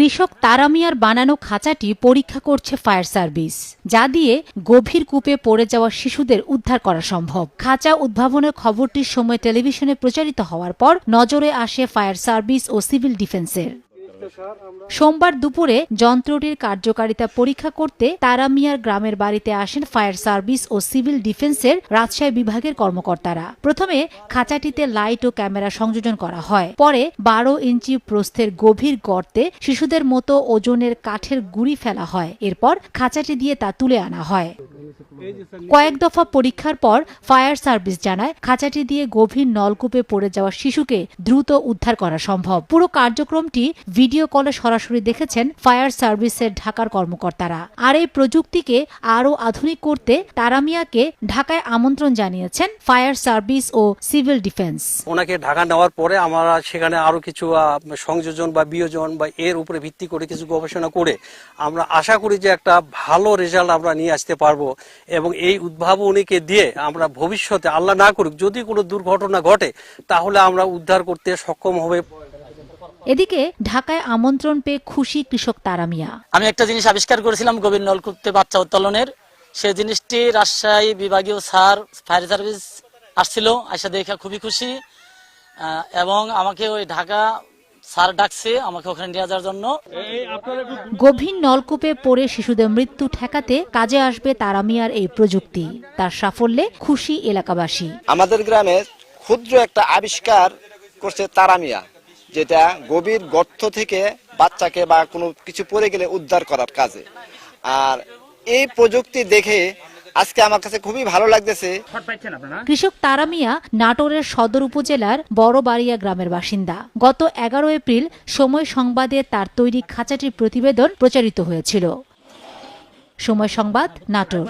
কৃষক তারা মিয়ার বানানো খাঁচাটি পরীক্ষা করছে ফায়ার সার্ভিস, যা দিয়ে গভীর কূপে পড়ে যাওয়া শিশুদের উদ্ধার করা সম্ভব। খাঁচা উদ্ভাবনের খবরটির সময় টেলিভিশনে প্রচারিত হওয়ার পর নজরে আসে ফায়ার সার্ভিস ও সিভিল ডিফেন্সের। সোমবার দুপুরে যন্ত্রটির কার্যকারিতা পরীক্ষা করতে তারা মিয়ার গ্রামের বাড়িতে আসেন ফায়ার সার্ভিস ও সিভিল ডিফেন্সের রাজশাহী বিভাগের কর্মকর্তারা। প্রথমে খাঁচাটিতে লাইট ও ক্যামেরা সংযোজন করা হয়। পরে 12 ইঞ্চি প্রস্থের গভীর গর্তে শিশুদের মতো ওজনের কাঠের গুঁড়ি ফেলা হয়। এরপর খাঁচাটি দিয়ে তা তুলে আনা হয়। কয়েক দফা পরীক্ষার পর ফায়ার সার্ভিস জানায়, খাঁচাটি দিয়ে গভীর নলকূপে পড়ে যাওয়া শিশুকে দ্রুত উদ্ধার করা সম্ভব। পুরো কার্যক্রমটি ভিডিও কলে সরাসরি দেখেছেন ফায়ার সার্ভিসের ঢাকার কর্মকর্তারা। আর এই প্রযুক্তিকে আরও আধুনিক করতে তারা মিয়াকে ঢাকায় আমন্ত্রণ জানিয়েছেন ফায়ার সার্ভিস ও সিভিল ডিফেন্স। ওনাকে ঢাকা নেওয়ার পরে আমরা সেখানে আরো কিছু সংযোজন বা বিয়োজন বা এর উপরে ভিত্তি করে কিছু গবেষণা করে আমরা আশা করি যে একটা ভালো রেজাল্ট আমরা নিয়ে আসতে পারবো এবং এই উদ্ভাবনীকে দিয়ে আমরা ভবিষ্যতে আল্লাহ না করুক যদি কোনো দুর্ঘটনা ঘটে তাহলে আমরা উদ্ধার করতে সক্ষম হবে। এদিকে ঢাকায় আমন্ত্রণ পেয়ে খুশি কৃষক তারা মিয়া। আমি একটা জিনিস আবিষ্কার করেছিলাম গভীর নলকূপে বাচ্চা উত্তোলনের। সেই জিনিসটি রাজশাহী বিভাগীয় স্যার ফায়ার সার্ভিস আসছিল, আসা দেখে খুবই খুশি এবং আমাকে ওই ঢাকা স্যার ডাকছে আমাকে ওখানে নিয়ে যাওয়ার জন্য। গভীর নলকূপে পড়ে শিশুদের মৃত্যু ঠেকাতে কাজে আসবে তারা মিয়ার এই প্রযুক্তি। তার সাফল্যে খুশি এলাকাবাসী। আমাদের গ্রামে ক্ষুদ্র একটা আবিষ্কার করছে তারা মিয়া, যেটা গভীর গর্ত থেকে বাচ্চাকে বা কোনো কিছু পড়ে গেলে উদ্ধার করার কাজে। আর এই প্রযুক্তি দেখে আজকে আমার কাছে খুবই ভালো লাগতেছে। কৃষক তারা মিয়া নাটোরের সদর উপজেলার বড়বাড়িয়া গ্রামের বাসিন্দা। গত 11 এপ্রিল সময় সংবাদে তার তৈরি খাঁচাটির প্রতিবেদন প্রচারিত হয়েছিল। সময় সংবাদ, নাটোর।